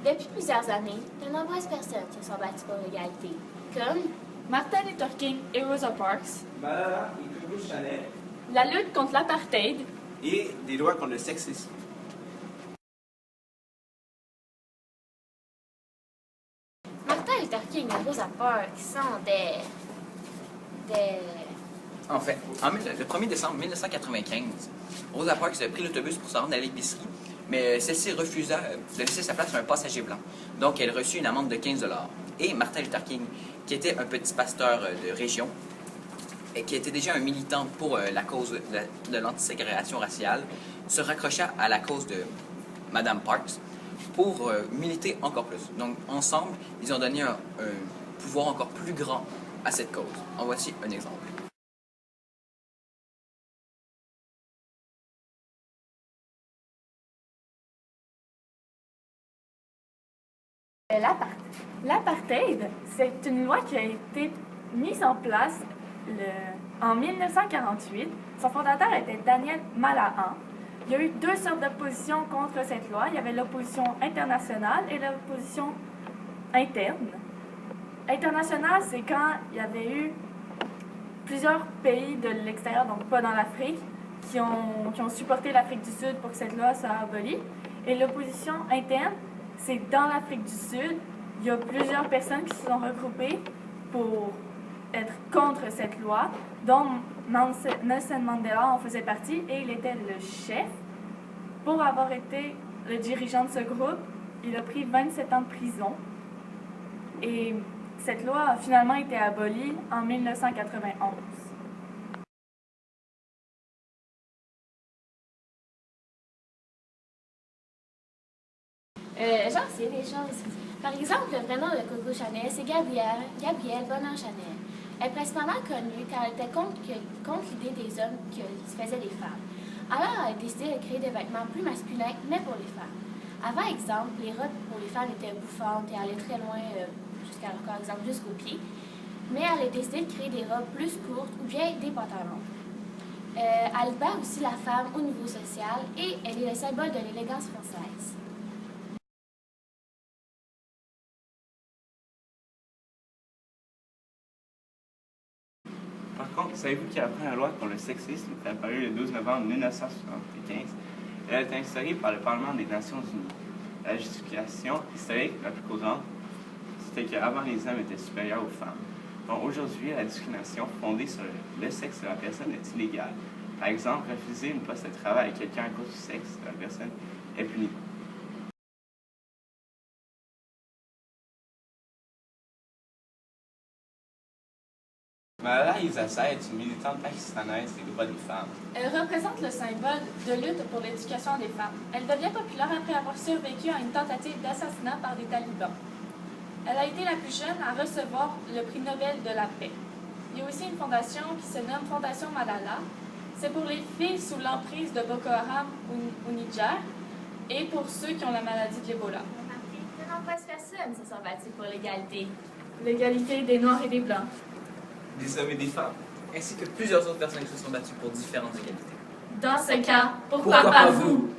Depuis plusieurs années, de nombreuses personnes se sont battues pour l'égalité, comme Martin Luther King et Rosa Parks, Malala et Coco Chanel, la lutte contre l'apartheid et des lois contre le sexisme. Martin Luther King et Rosa Parks sont En fait, le 1er décembre 1995, Rosa Parks a pris l'autobus pour se rendre à l'épicerie, mais celle-ci refusa de laisser sa place à un passager blanc. Donc, elle reçut une amende de 15 $. Et Martin Luther King, qui était un petit pasteur de région, et qui était déjà un militant pour la cause de l'antiségrégation raciale, se raccrocha à la cause de Madame Parks pour militer encore plus. Donc, ensemble, ils ont donné un pouvoir encore plus grand à cette cause. En voici un exemple. L'apartheid, c'est une loi qui a été mise en place en 1948. Son fondateur était Daniel Malahan. Il y a eu deux sortes d'opposition contre cette loi. Il y avait l'opposition internationale et l'opposition interne. Internationale, c'est quand il y avait eu plusieurs pays de l'extérieur, donc pas dans l'Afrique, qui ont supporté l'Afrique du Sud pour que cette loi soit abolie. Et l'opposition interne, c'est dans l'Afrique du Sud, il y a plusieurs personnes qui se sont regroupées pour être contre cette loi, dont Nelson Mandela en faisait partie et il était le chef. Pour avoir été le dirigeant de ce groupe, il a pris 27 ans de prison et cette loi a finalement été abolie en 1991. J'en sais des choses. Par exemple, le vrai nom de Coco Chanel, c'est Gabrielle Bonheur-Chanel. Elle est principalement connue car elle était contre l'idée des hommes qui faisaient les femmes. Alors, elle a décidé de créer des vêtements plus masculins, mais pour les femmes. Avant, exemple, les robes pour les femmes étaient bouffantes et allaient très loin, jusqu'à leur corps, exemple, jusqu'aux pieds. Mais elle a décidé de créer des robes plus courtes ou bien des pantalons. Elle bat aussi la femme au niveau social et elle est le symbole de l'élégance française. Par contre, savez-vous que la première loi contre le sexisme est apparue le 12 novembre 1975? Elle a été instaurée par le Parlement des Nations Unies. La justification historique la plus courante, c'était qu'avant les hommes étaient supérieurs aux femmes. Donc aujourd'hui, la discrimination fondée sur le sexe de la personne est illégale. Par exemple, refuser une poste de travail à quelqu'un à cause du sexe de la personne est puni. Malala Yousafzai est une militante pakistanaise des droits des femmes. Elle représente le symbole de lutte pour l'éducation des femmes. Elle devient populaire après avoir survécu à une tentative d'assassinat par des talibans. Elle a été la plus jeune à recevoir le prix Nobel de la paix. Il y a aussi une fondation qui se nomme Fondation Malala. C'est pour les filles sous l'emprise de Boko Haram au Niger et pour ceux qui ont la maladie de l'Ebola. De nombreuses personnes se sont battues pour l'égalité. L'égalité des Noirs et des Blancs. Des hommes et des femmes. Ainsi que plusieurs autres personnes qui se sont battues pour différentes égalités. Dans ce cas, pourquoi pas vous?